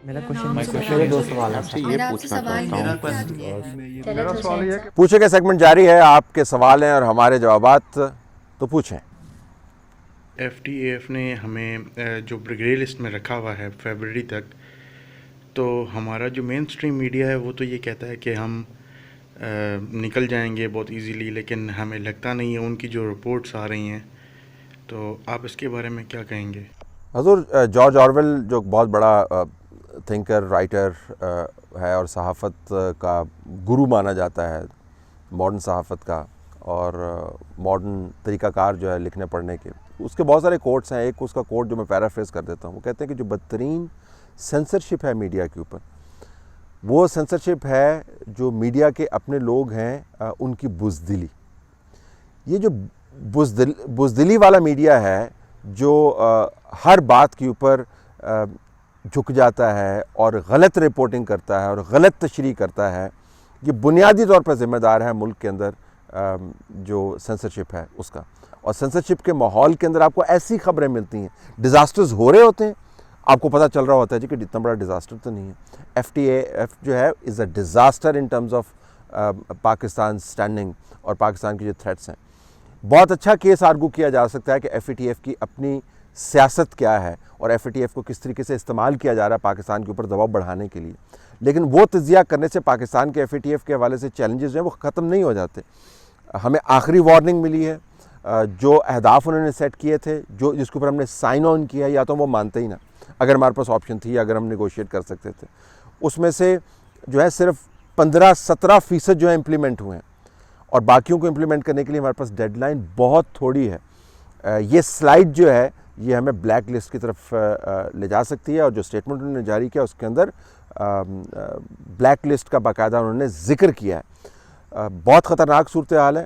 میرا میرے دو سوال ہیں آپ سے سر. یہ میرا آپ سے پوچھنا سوال چاہتا ہے ہوں. کہ آپ میرا غلط سوال حسین یہ ہے کہ صاحب پوچھے کا سیگمنٹ جاری ہے. آپ کے سوال ہیں اور ہمارے جوابات تو پوچھیں. ایف ٹی اے ایف نے ہمیں جو گرے لسٹ میں رکھا ہوا ہے فیبرری تک، تو ہمارا جو مین اسٹریم میڈیا ہے وہ تو یہ کہتا ہے کہ ہم نکل جائیں گے بہت ایزیلی، لیکن ہمیں لگتا نہیں ہے. ان کی جو رپورٹس آ رہی ہیں، تو آپ اس کے بارے میں کیا کہیں گے؟ حضور جارج آرویل جو بہت بڑا تھنکر رائٹر ہے اور صحافت کا گرو مانا جاتا ہے، ماڈرن صحافت کا اور ماڈرن طریقہ کار جو ہے لکھنے پڑھنے کے، اس کے بہت سارے کوٹس ہیں. ایک اس کا کوٹ جو میں پیرافریز کر دیتا ہوں، وہ کہتے ہیں کہ جو بدترین سینسرشپ ہے میڈیا کے اوپر، وہ سینسرشپ ہے جو میڈیا کے اپنے لوگ ہیں ان کی بزدلی. یہ جو بزدلی والا میڈیا ہے جو ہر بات کے اوپر جھک جاتا ہے اور غلط رپورٹنگ کرتا ہے اور غلط تشریح کرتا ہے، یہ بنیادی طور پر ذمہ دار ہے ملک کے اندر جو سینسرشپ ہے اس کا. اور سینسرشپ کے ماحول کے اندر آپ کو ایسی خبریں ملتی ہیں، ڈیزاسٹرز ہو رہے ہوتے ہیں، آپ کو پتہ چل رہا ہوتا ہے جی کہ اتنا بڑا ڈیزاسٹر تو نہیں ہے. ایف ٹی اے ایف جو ہے is a disaster in terms of Pakistan standing اور پاکستان کی جو تھریٹس ہیں. بہت اچھا کیس آرگو کیا جا سکتا ہے کہ ایف اے ٹی ایف کی اپنی سیاست کیا ہے اور ایف اے ٹی ایف کو کس طریقے سے استعمال کیا جا رہا ہے پاکستان کے اوپر دباؤ بڑھانے کے لیے، لیکن وہ تجزیہ کرنے سے پاکستان کے ایف اے ٹی ایف کے حوالے سے چیلنجز جو ہیں وہ ختم نہیں ہو جاتے. ہمیں آخری وارننگ ملی ہے. جو اہداف انہوں نے سیٹ کیے تھے، جس کے اوپر ہم نے سائن آن کیا ہے، یا تو وہ مانتے ہی نہ، اگر ہمارے پاس آپشن تھی، اگر ہم نیگوشیٹ کر سکتے تھے. اس میں سے جو ہے صرف 15-17% جو ہے امپلیمنٹ ہوئے ہیں، اور باقیوں کو امپلیمنٹ کرنے کے لیے ہمارے پاس ڈیڈ لائن بہت تھوڑی ہے. یہ سلائڈ جو ہے یہ ہمیں بلیک لسٹ کی طرف لے جا سکتی ہے، اور جو اسٹیٹمنٹ انہوں نے جاری کیا اس کے اندر بلیک لسٹ کا باقاعدہ انہوں نے ذکر کیا ہے. بہت خطرناک صورتحال ہے،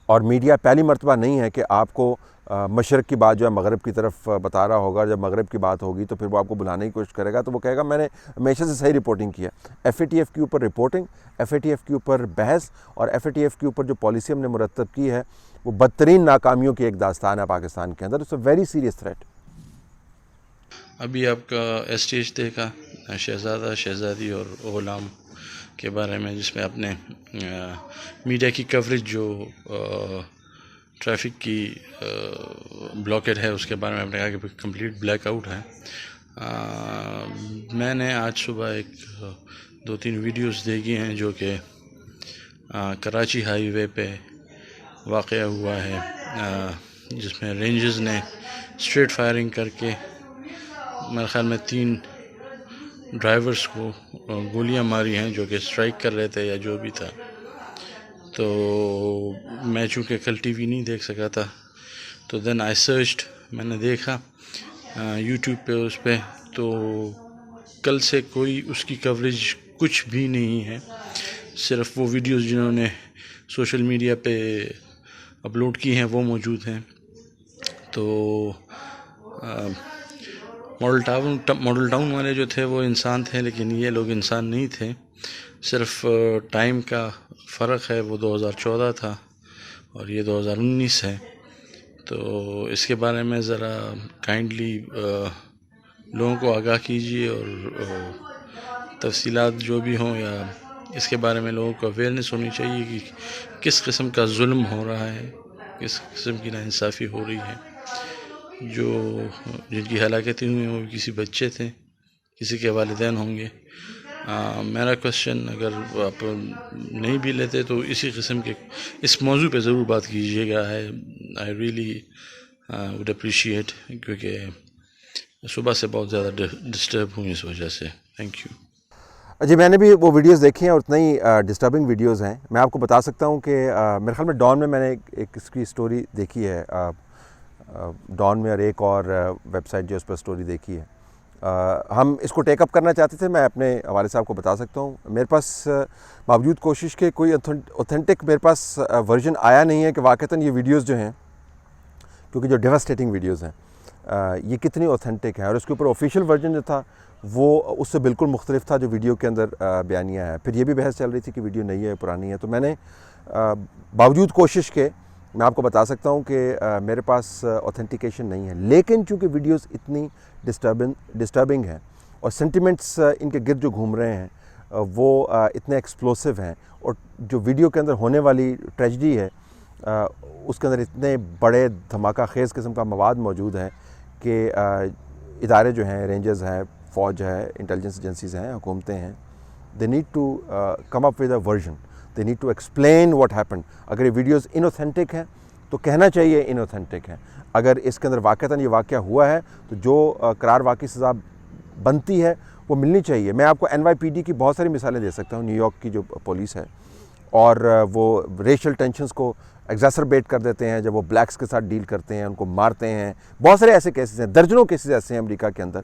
اور میڈیا پہلی مرتبہ نہیں ہے کہ آپ کو مشرق کی بات جو ہے مغرب کی طرف بتا رہا ہوگا. جب مغرب کی بات ہوگی تو پھر وہ آپ کو بلانے کی کوشش کرے گا، تو وہ کہے گا میں نے ہمیشہ سے صحیح رپورٹنگ کیا. ایف اے ٹی ایف کے اوپر reporting, F A T F کے اوپر بحث اور ایف اے ٹی ایف کے اوپر جو پالیسی ہم نے مرتب کی ہے، وہ بدترین ناکامیوں کی ایک داستان ہے پاکستان کے اندر. It's a very serious threat. ابھی آپ کا اسٹیج دیکھا شہزادہ شہزادی اور غلام کے بارے میں، جس میں آپ نے میڈیا کی کوریج جو ٹریفک کی بلاکیڈ ہے اس کے بارے میں آپ نے کہا کہ کمپلیٹ بلیک آؤٹ ہے. میں نے آج صبح 2-3 ویڈیوز دیکھی ہیں جو کہ کراچی ہائی وے پہ واقعہ ہوا ہے، جس میں رینجرز نے اسٹریٹ فائرنگ کر کے میرے خیال میں 3 ڈرائیورز کو گولیاں ماری ہیں جو کہ اسٹرائک کر رہے تھے یا جو بھی تھا. تو میں چونکہ کل ٹی وی نہیں دیکھ سکا تھا، تو دین آئی سرچڈ، میں نے دیکھا یوٹیوب پہ اس پہ، تو کل سے کوئی اس کی کوریج کچھ بھی نہیں ہے. صرف وہ ویڈیوز جنہوں نے سوشل میڈیا پہ اپلوڈ کی ہیں وہ موجود ہیں. تو ماڈل ٹاؤن والے جو تھے وہ انسان تھے، لیکن یہ لوگ انسان نہیں تھے. صرف ٹائم کا فرق ہے، وہ 2014 تھا اور یہ 2019 ہے. تو اس کے بارے میں ذرا کائنڈلی لوگوں کو آگاہ کیجیے، اور تفصیلات جو بھی ہوں یا اس کے بارے میں لوگوں کو اویئرنیس ہونی چاہیے کہ کس قسم کا ظلم ہو رہا ہے، کس قسم کی ناانصافی ہو رہی ہے. جن کی ہلاکتیں ہوئی ہیں وہ کسی بچے تھے، کسی کے والدین ہوں گے. میرا کوشچن، اگر آپ نہیں بھی لیتے تو اسی قسم کے اس موضوع پہ ضرور بات کیجیے گا. آئی ریئلی وڈ اپریشیٹ، کیونکہ صبح سے بہت زیادہ ڈسٹرب ہوں اس وجہ سے. Thank you. جی میں نے بھی وہ ویڈیوز دیکھی ہیں اور اتنا ہی ڈسٹربنگ ویڈیوز ہیں. میں آپ کو بتا سکتا ہوں کہ میرے خیال میں ڈان میں نے ایک اس کی سٹوری دیکھی ہے، ڈان میں، اور ایک اور ویب سائٹ جو اس پر سٹوری دیکھی ہے. ہم اس کو ٹیک اپ کرنا چاہتے تھے. میں اپنے حوالے سے آپ کو بتا سکتا ہوں، میرے پاس باوجود کوشش کے کوئی اوتھینٹک میرے پاس ورژن آیا نہیں ہے کہ واقعتاً یہ ویڈیوز جو ہیں، کیونکہ جو ڈیواسٹیٹنگ ویڈیوز ہیں، یہ کتنی اوتھینٹک ہیں. اور اس کے اوپر آفیشیل ورژن جو تھا وہ اس سے بالکل مختلف تھا جو ویڈیو کے اندر بیانیہ ہے. پھر یہ بھی بحث چل رہی تھی کہ ویڈیو نئی ہے پرانی ہے. تو میں نے باوجود کوشش کے میں آپ کو بتا سکتا ہوں کہ میرے پاس اوتھینٹیکیشن نہیں ہے. لیکن چونکہ ویڈیوز اتنی ڈسٹربنگ ہیں اور سینٹیمنٹس ان کے گرد جو گھوم رہے ہیں وہ اتنے ایکسپلوسیو ہیں، اور جو ویڈیو کے اندر ہونے والی ٹریجڈی ہے اس کے اندر اتنے بڑے دھماکہ خیز قسم کا مواد موجود ہے کہ ادارے جو ہیں، رینجرز ہیں، فوج ہے، انٹیلیجنس ایجنسیز ہیں، حکومتیں ہیں، they need to come up with a version, they need to explain what happened. اگر یہ ویڈیوز انوتھینٹک ہیں تو کہنا چاہیے انوتھینٹک ہیں، اگر اس کے اندر واقعتاً یہ واقعہ ہوا ہے تو جو قرار واقعی سزا بنتی ہے وہ ملنی چاہیے۔ میں آپ کو NYPD کی بہت ساری مثالیں دے سکتا ہوں، نیو یارک کی جو پولیس ہے، اور وہ ریشل ٹینشنز کو ایگزاسربیٹ کر دیتے ہیں جب وہ بلیکس کے ساتھ ڈیل کرتے ہیں، ان کو مارتے ہیں۔ بہت سارے ایسے کیسز ہیں، درجنوں کیسز ایسے ہیں امریکہ کے اندر۔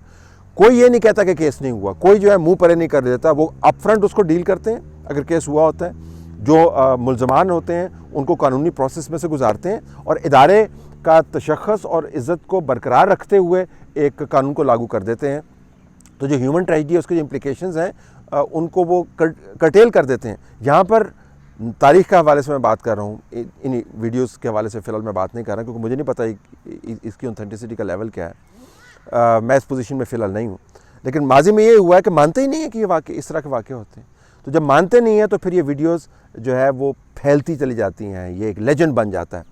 کوئی یہ نہیں کہتا کہ کیس نہیں ہوا، کوئی جو ہے منہ پرے نہیں کر دیتا، وہ اپ فرنٹ اس کو ڈیل کرتے ہیں اگر کیس ہوا ہوتا ہے، جو ملزمان ہوتے ہیں ان کو قانونی پروسیس میں سے گزارتے ہیں، اور ادارے کا تشخص اور عزت کو برقرار رکھتے ہوئے ایک قانون کو لاگو کر دیتے ہیں۔ تو جو ہیومن ٹریجڈی ہے اس کے جو امپلیکیشنز ہیں ان کو وہ کرٹیل کر دیتے ہیں۔ یہاں پر تاریخ کے حوالے سے میں بات کر رہا ہوں، ان ویڈیوز کے حوالے سے فی الحال میں بات نہیں کر رہا کیونکہ مجھے نہیں پتہ اس کی اوتھینٹسٹی کا لیول کیا ہے، میں اس پوزیشن میں فی الحال نہیں ہوں۔ لیکن ماضی میں یہ ہوا ہے کہ مانتے ہی نہیں ہیں کہ یہ واقع اس طرح کے واقع ہوتے ہیں، تو جب مانتے نہیں ہیں تو پھر یہ ویڈیوز جو ہے وہ پھیلتی چلی جاتی ہیں، یہ ایک لیجنڈ بن جاتا ہے۔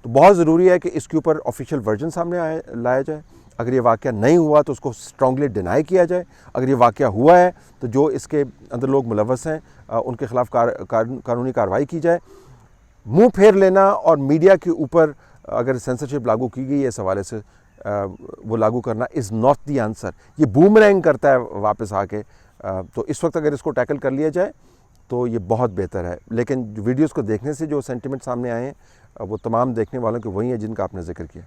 تو بہت ضروری ہے کہ اس کے اوپر آفیشیل ورژن سامنے لایا جائے۔ اگر یہ واقعہ نہیں ہوا تو اس کو اسٹرانگلی ڈینائی کیا جائے، اگر یہ واقعہ ہوا ہے تو جو اس کے اندر لوگ ملوث ہیں ان کے خلاف قانونی کارروائی کی جائے۔ منہ پھیر لینا اور میڈیا کے اوپر اگر سینسرشپ لاگو کی گئی ہے اس حوالے سے وہ لاگو کرنا از ناٹ دی آنسر، یہ بومرینگ کرتا ہے واپس آ کے۔ تو اس وقت اگر اس کو ٹیکل کر لیا جائے تو یہ بہت بہتر ہے۔ لیکن ویڈیوز کو دیکھنے سے جو سینٹیمنٹ سامنے آئے ہیں وہ تمام دیکھنے والوں کے وہی ہیں جن کا آپ نے ذکر کیا۔